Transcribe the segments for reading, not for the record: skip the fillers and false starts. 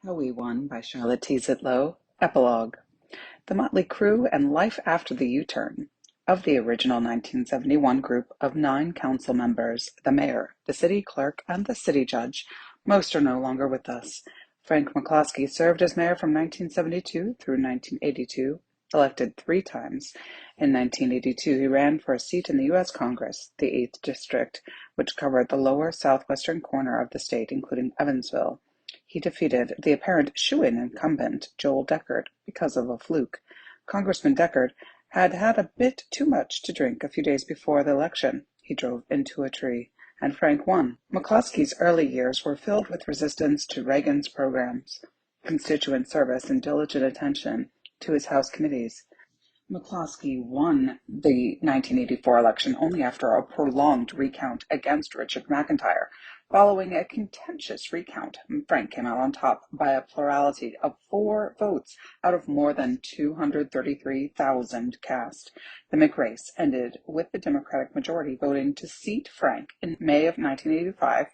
How We Won by Charlotte T. Zitlow. Epilogue. The Motley Crew and Life After the U-Turn. Of the original 1971 group of 9 council members, the mayor, the city clerk, and the city judge, most are no longer with us. Frank McCloskey served as mayor from 1972 through 1982, elected 3 times. In 1982, he ran for a seat in the U.S. Congress, the 8th District, which covered the lower southwestern corner of the state, including Evansville. He defeated the apparent shoo-in incumbent, Joel Deckard, because of a fluke. Congressman Deckard had had a bit too much to drink a few days before the election. He drove into a tree, and Frank won. McCloskey's early years were filled with resistance to Reagan's programs, constituent service, and diligent attention to his House committees. McCloskey won the 1984 election only after a prolonged recount against Richard McIntyre. Following a contentious recount, Frank came out on top by a plurality of 4 votes out of more than 233,000 cast. The McRace ended with the Democratic majority voting to seat Frank in May of 1985,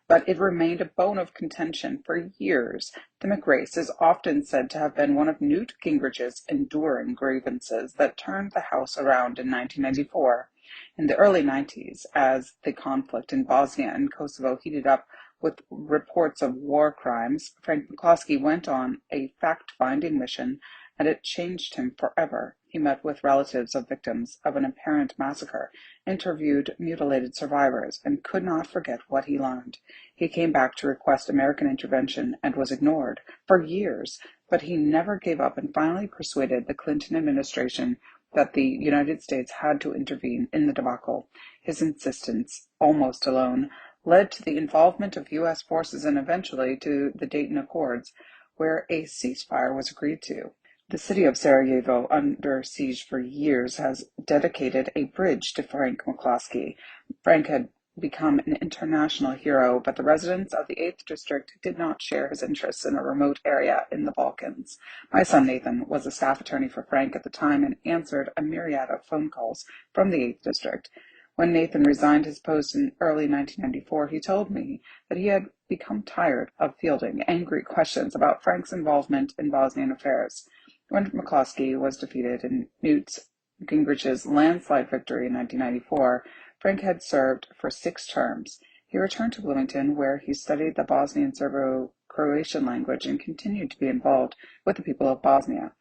but it remained a bone of contention for years. The McRace is often said to have been one of Newt Gingrich's enduring grievances that turned the House around in 1994. In the early 90s, as the conflict in Bosnia and Kosovo heated up with reports of war crimes, Frank McCloskey went on a fact-finding mission, and it changed him forever. He met with relatives of victims of an apparent massacre, interviewed mutilated survivors, and could not forget what he learned. He came back to request American intervention and was ignored for years, but he never gave up and finally persuaded the Clinton administration that the United States had to intervene in the debacle. His insistence, almost alone, led to the involvement of U.S. forces and eventually to the Dayton Accords, where a ceasefire was agreed to. The city of Sarajevo, under siege for years, has dedicated a bridge to Frank McCloskey. Frank had become an international hero, but the residents of the 8th District did not share his interests in a remote area in the Balkans. My son Nathan was a staff attorney for Frank at the time and answered a myriad of phone calls from the 8th District. When Nathan resigned his post in early 1994, he told me that he had become tired of fielding angry questions about Frank's involvement in Bosnian affairs. When McCloskey was defeated in Newt Gingrich's landslide victory in 1994, Frank had served for 6 terms. He returned to Bloomington, where he studied the Bosnian Serbo-Croatian language and continued to be involved with the people of Bosnia.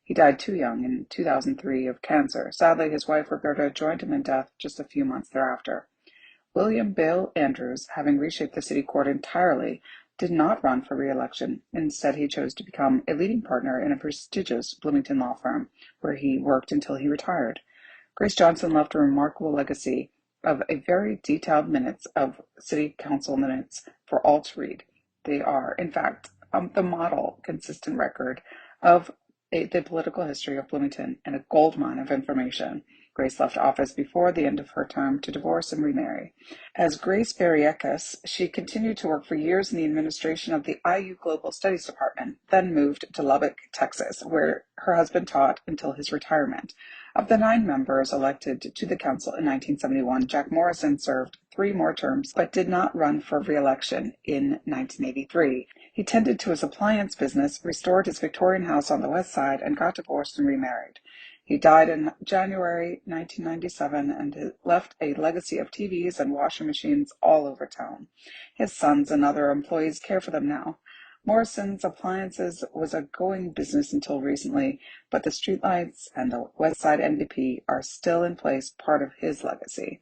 He died too young in 2003 of cancer. Sadly, his wife Roberta joined him in death just a few months thereafter. William Bill Andrews, having reshaped the city court entirely, did not run for re-election. Instead, he chose to become a leading partner in a prestigious Bloomington law firm, where he worked until he retired. Grace Johnson left a remarkable legacy of a very detailed minutes of city council minutes for all to read. They are, in fact, the model, consistent record of the political history of Bloomington and a goldmine of information. Grace left office before the end of her term to divorce and remarry. As Grace Barriecas, she continued to work for years in the administration of the IU Global Studies Department, then moved to Lubbock, Texas, where her husband taught until his retirement. Of the 9 members elected to the council in 1971, Jack Morrison served 3 more terms, but did not run for re-election in 1983. He tended to his appliance business, restored his Victorian house on the west side, and got divorced and remarried. He died in January 1997 and left a legacy of TVs and washing machines all over town. His sons and other employees care for them now. Morrison's Appliances was a going business until recently, but the streetlights and the West Side MVP are still in place, part of his legacy.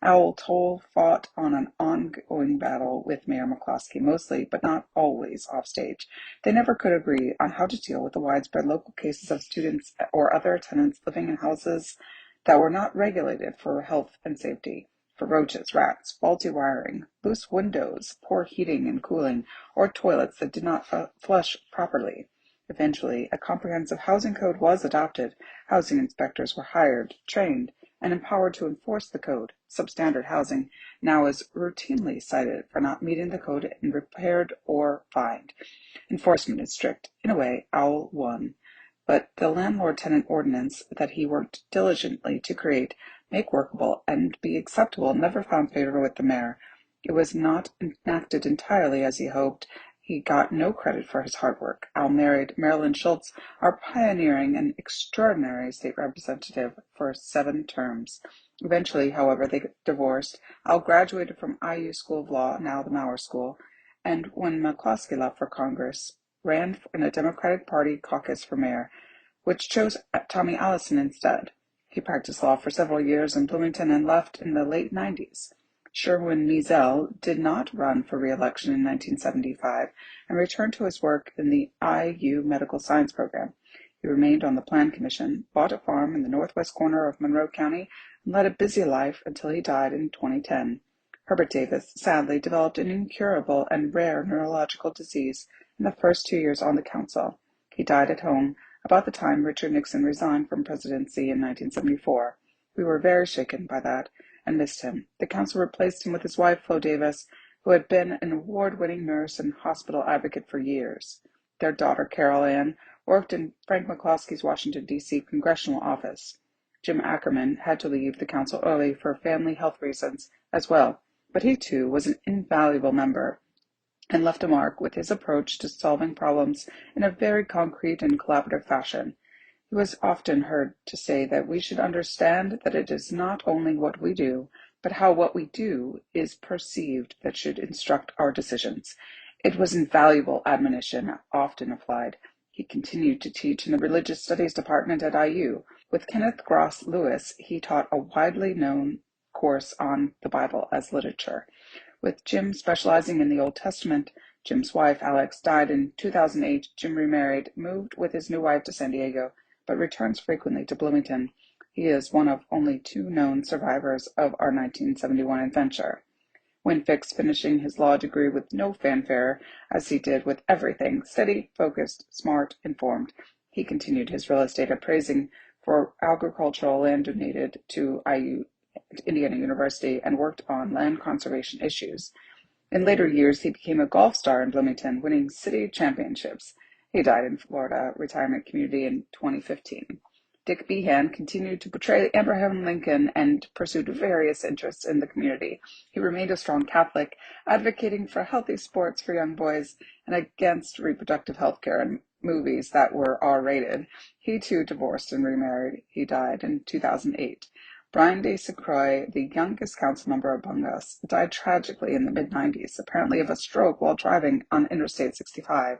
Owl Toll fought on an ongoing battle with Mayor McCloskey, mostly, but not always, offstage. They never could agree on how to deal with the widespread local cases of students or other tenants living in houses that were not regulated for health and safety, for roaches, rats, faulty wiring, loose windows, poor heating and cooling, or toilets that did not flush properly. Eventually, a comprehensive housing code was adopted. Housing inspectors were hired, trained, and empowered to enforce the code. Substandard housing now is routinely cited for not meeting the code and repaired or fined. Enforcement is strict. In a way, Owl won. But the landlord-tenant ordinance that he worked diligently to create, make workable, and be acceptable never found favor with the mayor. It was not enacted entirely as he hoped, He got no credit for his hard work. Al married Marilyn Schultz, our pioneering and extraordinary state representative, for 7 terms. Eventually, however, they divorced. Al graduated from IU School of Law, now the Maurer School, and when McCloskey left for Congress, ran in a Democratic Party caucus for mayor, which chose Tommy Allison instead. He practiced law for several years in Bloomington and left in the late 90s. Sherwin Meisel did not run for re-election in 1975 and returned to his work in the IU Medical Science Program. He remained on the Plan Commission, bought a farm in the northwest corner of Monroe County, and led a busy life until he died in 2010. Herbert Davis sadly developed an incurable and rare neurological disease in the first 2 years on the council. He died at home about the time Richard Nixon resigned from presidency in 1974. We were very shaken by that and missed him. The council replaced him with his wife, Flo Davis, who had been an award-winning nurse and hospital advocate for years. Their daughter, Carol Ann, worked in Frank McCloskey's Washington, D.C. congressional office. Jim Ackerman had to leave the council early for family health reasons as well, but he too was an invaluable member and left a mark with his approach to solving problems in a very concrete and collaborative fashion. He was often heard to say that we should understand that it is not only what we do, but how what we do is perceived that should instruct our decisions. It was invaluable admonition, often applied. He continued to teach in the Religious Studies Department at IU. With Kenneth Gross Lewis, he taught a widely known course on the Bible as literature. With Jim specializing in the Old Testament, Jim's wife, Alex, died in 2008. Jim remarried, moved with his new wife to San Diego, but returns frequently to Bloomington. He is one of only 2 known survivors of our 1971 adventure. When Fix finishing his law degree with no fanfare, as he did with everything, steady, focused, smart, informed, he continued his real estate appraising for agricultural land donated to Indiana University and worked on land conservation issues. In later years, he became a golf star in Bloomington, winning city championships. He died in Florida retirement community in 2015. Dick Behan continued to portray Abraham Lincoln and pursued various interests in the community. He remained a strong Catholic, advocating for healthy sports for young boys and against reproductive health care and movies that were R-rated. He too divorced and remarried. He died in 2008. Brian de Sacroix, the youngest council member among us, died tragically in the mid-90s, apparently of a stroke while driving on Interstate 65.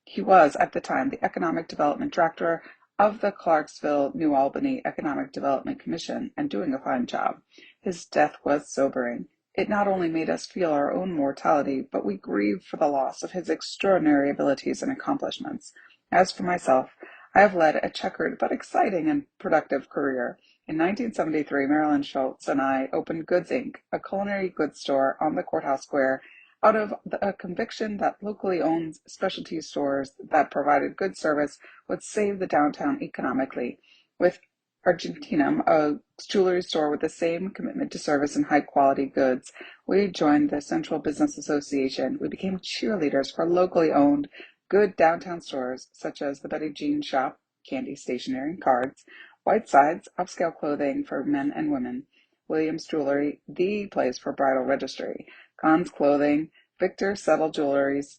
He was, at the time, the Economic Development Director of the Clarksville-New Albany Economic Development Commission and doing a fine job. His death was sobering. It not only made us feel our own mortality, but we grieved for the loss of his extraordinary abilities and accomplishments. As for myself, I have led a checkered but exciting and productive career. In 1973, Marilyn Schultz and I opened Goods Inc., a culinary goods store on the Courthouse Square, out of a conviction that locally owned specialty stores that provided good service would save the downtown economically. With Argentinum, a jewelry store with the same commitment to service and high-quality goods, we joined the Central Business Association. We became cheerleaders for locally owned, good downtown stores such as the Betty Jean Shop, candy, stationery, and cards, Whiteside's upscale clothing for men and women, Williams Jewelry, the place for bridal registry, Kahn's Clothing, Victor Settle Jewelries,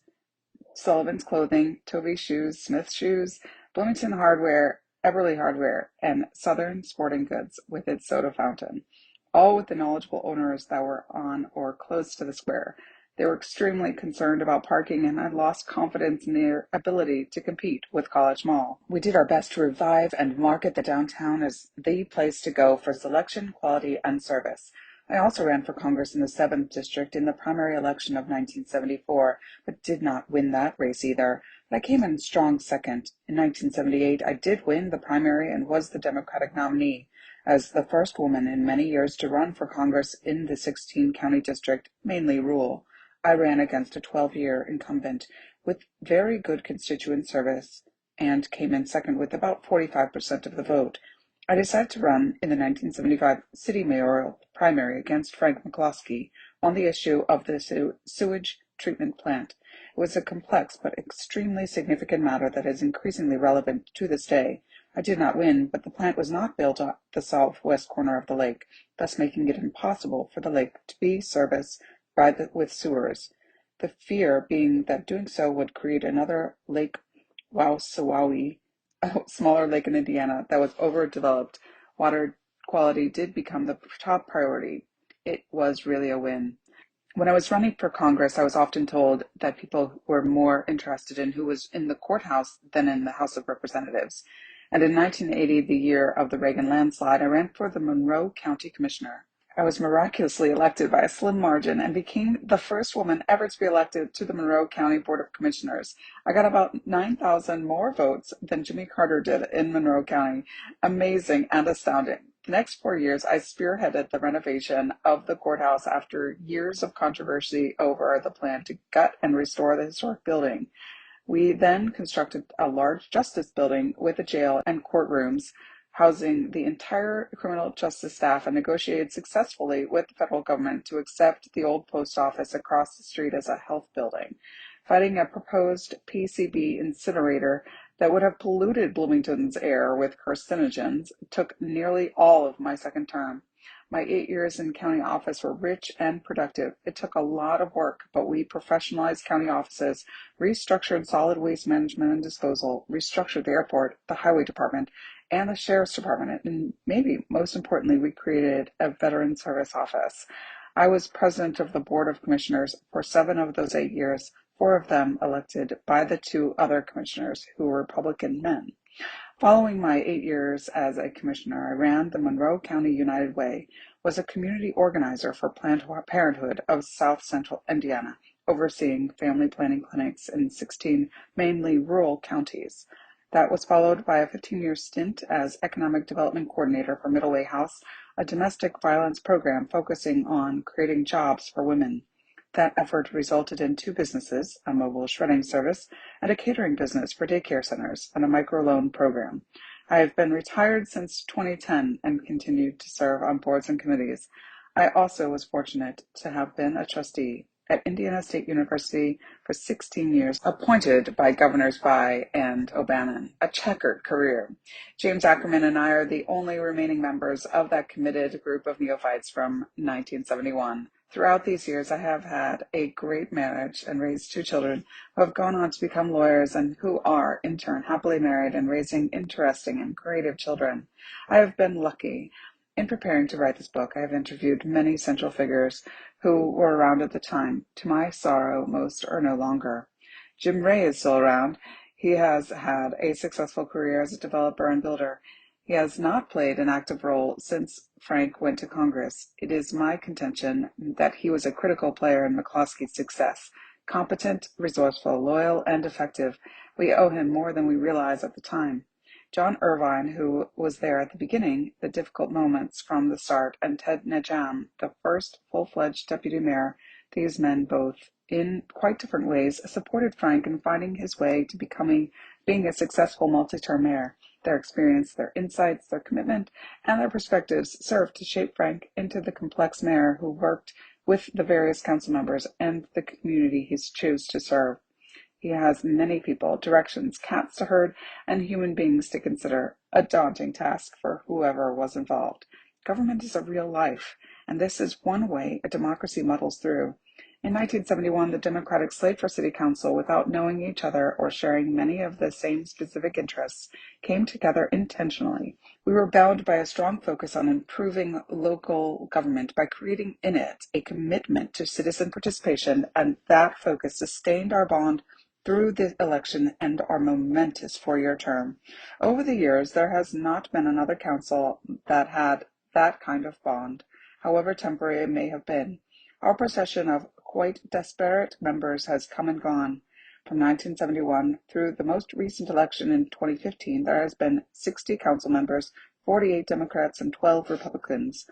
Sullivan's Clothing, Tovey Shoes, Smith Shoes, Bloomington Hardware, Everly Hardware, and Southern Sporting Goods with its soda fountain, all with the knowledgeable owners that were on or close to the square. They were extremely concerned about parking and had lost confidence in their ability to compete with College Mall. We did our best to revive and market the downtown as the place to go for selection, quality, and service. I also ran for Congress in the 7th District in the primary election of 1974, but did not win that race either. But I came in strong second. In 1978, I did win the primary and was the Democratic nominee. As the first woman in many years to run for Congress in the 16-county district, mainly rural, I ran against a 12-year incumbent with very good constituent service and came in second with about 45% of the vote. I decided to run in the 1975 city mayoral primary against Frank McCloskey on the issue of the sewage treatment plant. It was a complex but extremely significant matter that is increasingly relevant to this day. I did not win, but the plant was not built at the southwest corner of the lake, thus making it impossible for the lake to be serviced with sewers. the fear being that doing so would create another Lake Wausawawi, a smaller lake in Indiana that was overdeveloped. Water quality did become the top priority. It was really a win. When I was running for Congress, I was often told that people were more interested in who was in the courthouse than in the House of Representatives. And in 1980, the year of the Reagan landslide, I ran for the Monroe County Commissioner. I was miraculously elected by a slim margin and became the first woman ever to be elected to the Monroe County Board of Commissioners. I got about 9,000 more votes than Jimmy Carter did in Monroe County. Amazing and astounding. The next 4 years, I spearheaded the renovation of the courthouse after years of controversy over the plan to gut and restore the historic building. We then constructed a large justice building with a jail and courtrooms, housing the entire criminal justice staff, and negotiated successfully with the federal government to accept the old post office across the street as a health building. Fighting a proposed PCB incinerator that would have polluted Bloomington's air with carcinogens took nearly all of my second term. My 8 years in county office were rich and productive. It took a lot of work, but we professionalized county offices, restructured solid waste management and disposal, restructured the airport, the highway department, and the sheriff's department. And maybe most importantly, we created a veteran service office. I was president of the Board of Commissioners for 7 of those 8 years, 4 of them elected by the 2 other commissioners who were Republican men. Following my 8 years as a commissioner, I ran the Monroe County United Way, was a community organizer for Planned Parenthood of South Central Indiana, overseeing family planning clinics in 16 mainly rural counties. That was followed by a 15-year stint as economic development coordinator for Middle Way House, a domestic violence program focusing on creating jobs for women. That effort resulted in 2 businesses, a mobile shredding service, and a catering business for daycare centers, and a microloan program. I have been retired since 2010 and continued to serve on boards and committees. I also was fortunate to have been a trustee at Indiana State University for 16 years, appointed by Governors Bai and O'Bannon, a checkered career. James Ackerman and I are the only remaining members of that committed group of neophytes from 1971. Throughout these years, I have had a great marriage and raised 2 children who have gone on to become lawyers and who are, in turn, happily married and raising interesting and creative children. I have been lucky. In preparing to write this book, I have interviewed many central figures who were around at the time. To my sorrow, most are no longer. Jim Ray is still around. He has had a successful career as a developer and builder. He has not played an active role since Frank went to Congress. It is my contention that he was a critical player in McCloskey's success. Competent, resourceful, loyal, and effective. We owe him more than we realized at the time. John Irvine, who was there at the beginning, the difficult moments from the start, and Ted Najam, the first full-fledged deputy mayor, these men both, in quite different ways, supported Frank in finding his way to being a successful multi-term mayor. Their experience, their insights, their commitment, and their perspectives served to shape Frank into the complex mayor who worked with the various council members and the community he chose to serve. He has many people, directions, cats to herd, and human beings to consider, a daunting task for whoever was involved. Government is a real life, and this is one way a democracy muddles through. In 1971, the Democratic slate for City Council, without knowing each other or sharing many of the same specific interests, came together intentionally. We were bound by a strong focus on improving local government by creating in it a commitment to citizen participation, and that focus sustained our bond through the election and our momentous 4-year term. Over the years, there has not been another council that had that kind of bond, however temporary it may have been. Our procession of quite disparate members has come and gone. From 1971 through the most recent election in 2015, there has been 60 council members, 48 Democrats and 12 Republicans.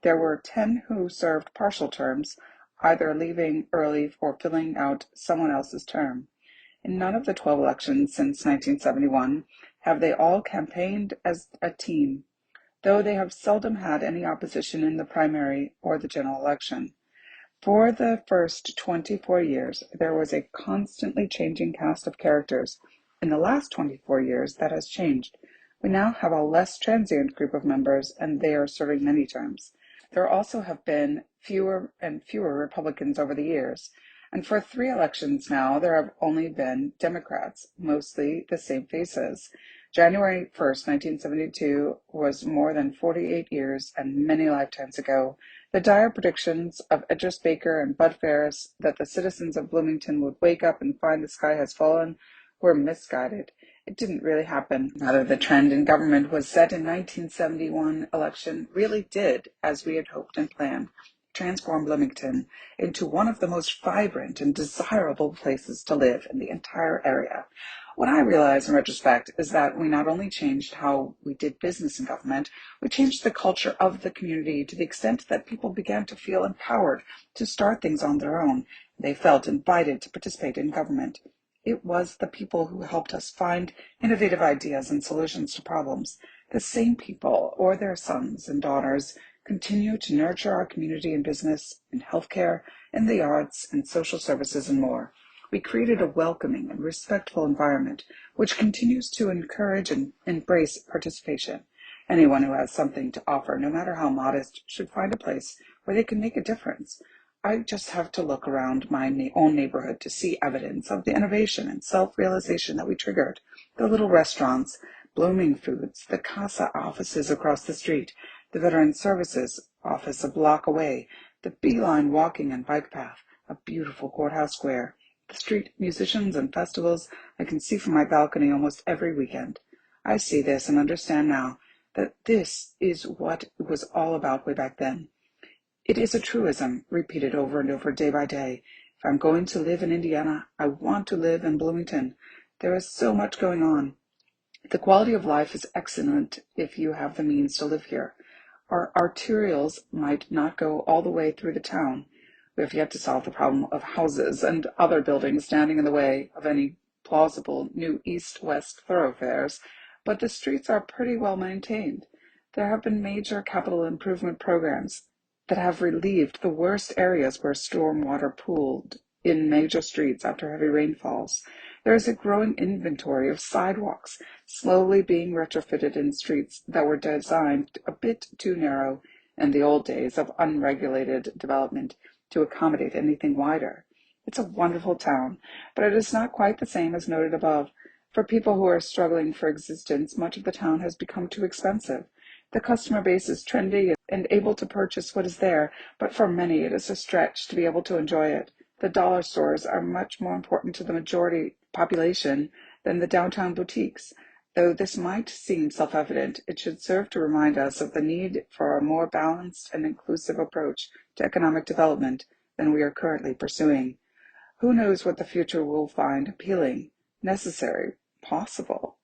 There were 10 who served partial terms, either leaving early or filling out someone else's term. In none of the 12 elections since 1971 have they all campaigned as a team, though they have seldom had any opposition in the primary or the general election. For the first 24 years, there was a constantly changing cast of characters. In the last 24 years, that has changed. We now have a less transient group of members, and they are serving many terms. There also have been fewer and fewer Republicans over the years. And for 3 elections now, there have only been Democrats, mostly the same faces. January 1st, 1972 was more than 48 years and many lifetimes ago. The dire predictions of Idris Baker and Bud Ferris that the citizens of Bloomington would wake up and find the sky has fallen were misguided. It didn't really happen. Rather, the trend in government was set in 1971 election really did, as we had hoped and planned, transform Bloomington into one of the most vibrant and desirable places to live in the entire area. What I realize in retrospect is that we not only changed how we did business in government, we changed the culture of the community to the extent that people began to feel empowered to start things on their own. They felt invited to participate in government. It was the people who helped us find innovative ideas and solutions to problems. The same people, or their sons and daughters, continue to nurture our community in business, in healthcare, in the arts, and social services, and more. We created a welcoming and respectful environment which continues to encourage and embrace participation. Anyone who has something to offer, no matter how modest, should find a place where they can make a difference. I just have to look around my own neighborhood to see evidence of the innovation and self-realization that we triggered. The little restaurants, Blooming Foods, the CASA offices across the street, the Veteran Services office a block away, the Beeline walking and bike path, a beautiful courthouse square, the street musicians and festivals I can see from my balcony almost every weekend. I see this and understand now that this is what it was all about way back then. It is a truism, repeated over and over day by day. If I'm going to live in Indiana, I want to live in Bloomington. There is so much going on. The quality of life is excellent if you have the means to live here. Our arterials might not go all the way through the town. We have yet to solve the problem of houses and other buildings standing in the way of any plausible new east-west thoroughfares, but the streets are pretty well maintained. There have been major capital improvement programs that have relieved the worst areas where storm water pooled in major streets after heavy rainfalls. There is a growing inventory of sidewalks slowly being retrofitted in streets that were designed a bit too narrow in the old days of unregulated development to accommodate anything wider. It's a wonderful town, but it is not quite the same as noted above. For people who are struggling for existence, much of the town has become too expensive. The customer base is trendy and able to purchase what is there, but for many it is a stretch to be able to enjoy it. The dollar stores are much more important to the majority population than the downtown boutiques. Though this might seem self-evident, it should serve to remind us of the need for a more balanced and inclusive approach to economic development than we are currently pursuing. Who knows what the future will find appealing, necessary, possible?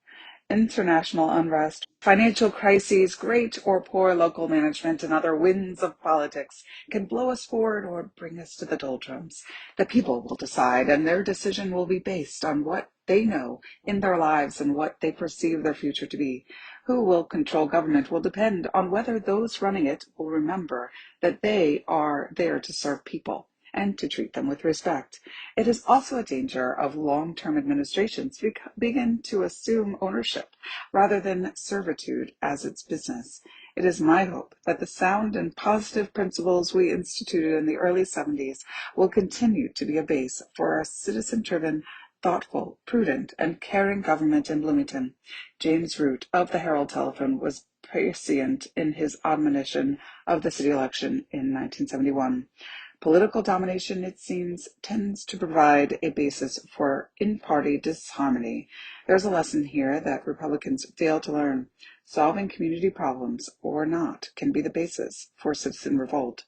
International unrest, financial crises, great or poor local management, and other winds of politics can blow us forward or bring us to the doldrums. The people will decide, and their decision will be based on what they know in their lives and what they perceive their future to be. Who will control government will depend on whether those running it will remember that they are there to serve people and to treat them with respect. It is also a danger of long-term administrations begin to assume ownership rather than servitude as its business. It is my hope that the sound and positive principles we instituted in the early 70s will continue to be a base for a citizen-driven, thoughtful, prudent, and caring government in Bloomington. James Root of the Herald Telephone was prescient in his admonition of the city election in 1971. Political domination, it seems, tends to provide a basis for in-party disharmony. There's a lesson here that Republicans fail to learn. Solving community problems or not can be the basis for citizen revolt.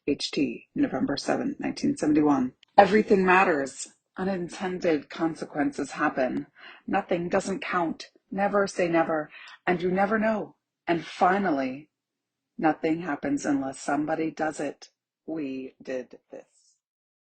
H.T., November 7, 1971. Everything matters. Unintended consequences happen. Nothing doesn't count. Never say never. And you never know. And finally, nothing happens unless somebody does it. We did this.